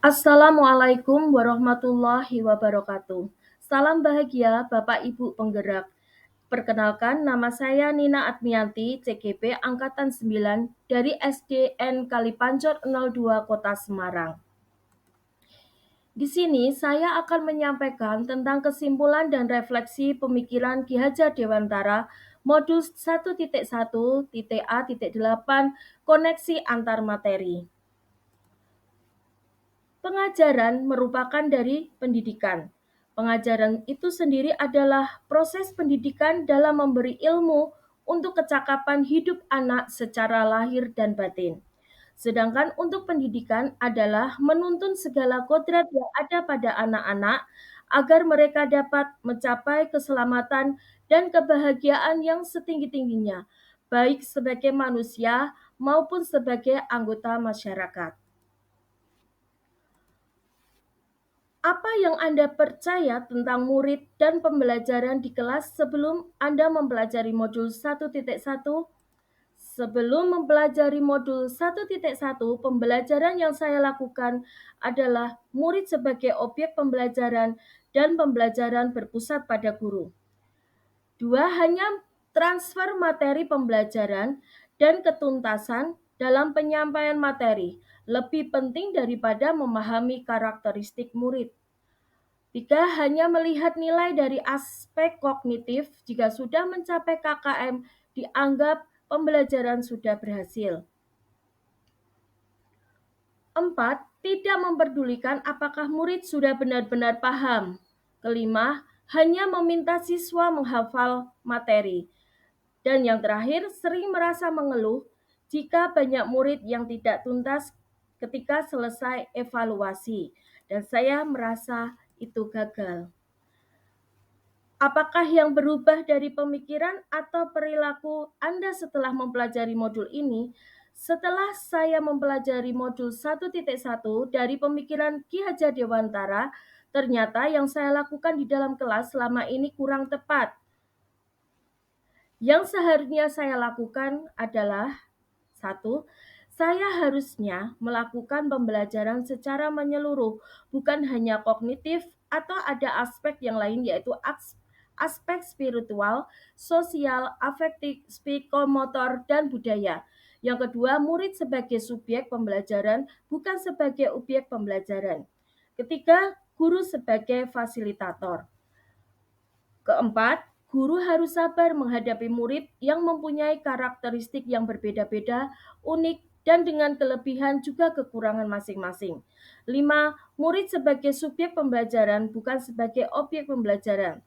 Assalamualaikum warahmatullahi wabarakatuh. Salam bahagia Bapak Ibu penggerak. Perkenalkan, nama saya Nina Admianti, CGP Angkatan 9 dari SDN Kalipancor 02 Kota Semarang. Di sini saya akan menyampaikan tentang kesimpulan dan refleksi pemikiran Ki Hajar Dewantara modul 1.1.A.8 koneksi antar materi. Pengajaran merupakan dari pendidikan. Pengajaran itu sendiri adalah proses pendidikan dalam memberi ilmu untuk kecakapan hidup anak secara lahir dan batin. Sedangkan untuk pendidikan adalah menuntun segala kodrat yang ada pada anak-anak agar mereka dapat mencapai keselamatan dan kebahagiaan yang setinggi-tingginya, baik sebagai manusia maupun sebagai anggota masyarakat. Apa yang Anda percaya tentang murid dan pembelajaran di kelas sebelum Anda mempelajari modul 1.1? Sebelum mempelajari modul 1.1, pembelajaran yang saya lakukan adalah murid sebagai objek pembelajaran dan pembelajaran berpusat pada guru. Dua, hanya transfer materi pembelajaran dan ketuntasan dalam penyampaian materi lebih penting daripada memahami karakteristik murid. Tiga, hanya melihat nilai dari aspek kognitif. Jika sudah mencapai KKM, dianggap pembelajaran sudah berhasil. Empat, tidak memperdulikan apakah murid sudah benar-benar paham. Kelima, hanya meminta siswa menghafal materi. Dan yang terakhir, sering merasa mengeluh jika banyak murid yang tidak tuntas ketika selesai evaluasi. Dan saya merasa itu gagal. Apakah yang berubah dari pemikiran atau perilaku Anda setelah mempelajari modul ini? Setelah saya mempelajari modul 1.1 dari pemikiran Ki Hajar Dewantara, ternyata yang saya lakukan di dalam kelas selama ini kurang tepat. Yang seharusnya saya lakukan adalah 1. Saya harusnya melakukan pembelajaran secara menyeluruh, bukan hanya kognitif atau ada aspek yang lain yaitu aspek spiritual, sosial, afektif, psikomotor, dan budaya. Yang kedua, murid sebagai subjek pembelajaran, bukan sebagai objek pembelajaran. Ketiga, guru sebagai fasilitator. Keempat, guru harus sabar menghadapi murid yang mempunyai karakteristik yang berbeda-beda, unik, dan dengan kelebihan juga kekurangan masing-masing. 5. Murid sebagai subjek pembelajaran, bukan sebagai objek pembelajaran.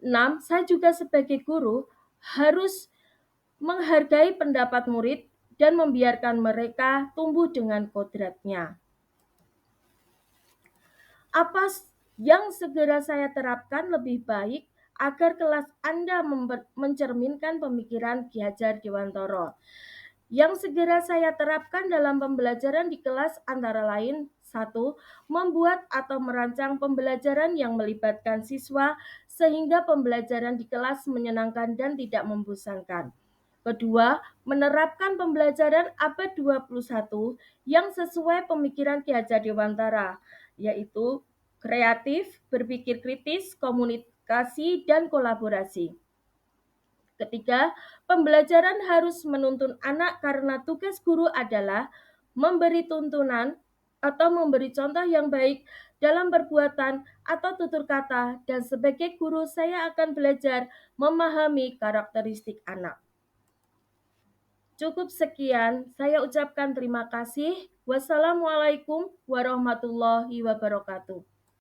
6. Saya juga sebagai guru harus menghargai pendapat murid dan membiarkan mereka tumbuh dengan kodratnya. Apa yang segera saya terapkan lebih baik agar kelas Anda mencerminkan pemikiran Ki Hajar Dewantara? Yang segera saya terapkan dalam pembelajaran di kelas antara lain: 1. Membuat atau merancang pembelajaran yang melibatkan siswa sehingga pembelajaran di kelas menyenangkan dan tidak membosankan. Kedua, menerapkan pembelajaran abad 21 yang sesuai pemikiran Ki Hajar Dewantara, yaitu kreatif, berpikir kritis, komunikasi, dan kolaborasi. Ketiga, pembelajaran harus menuntun anak karena tugas guru adalah memberi tuntunan atau memberi contoh yang baik dalam perbuatan atau tutur kata, dan sebagai guru saya akan belajar memahami karakteristik anak. Cukup sekian, saya ucapkan terima kasih. Wassalamualaikum warahmatullahi wabarakatuh.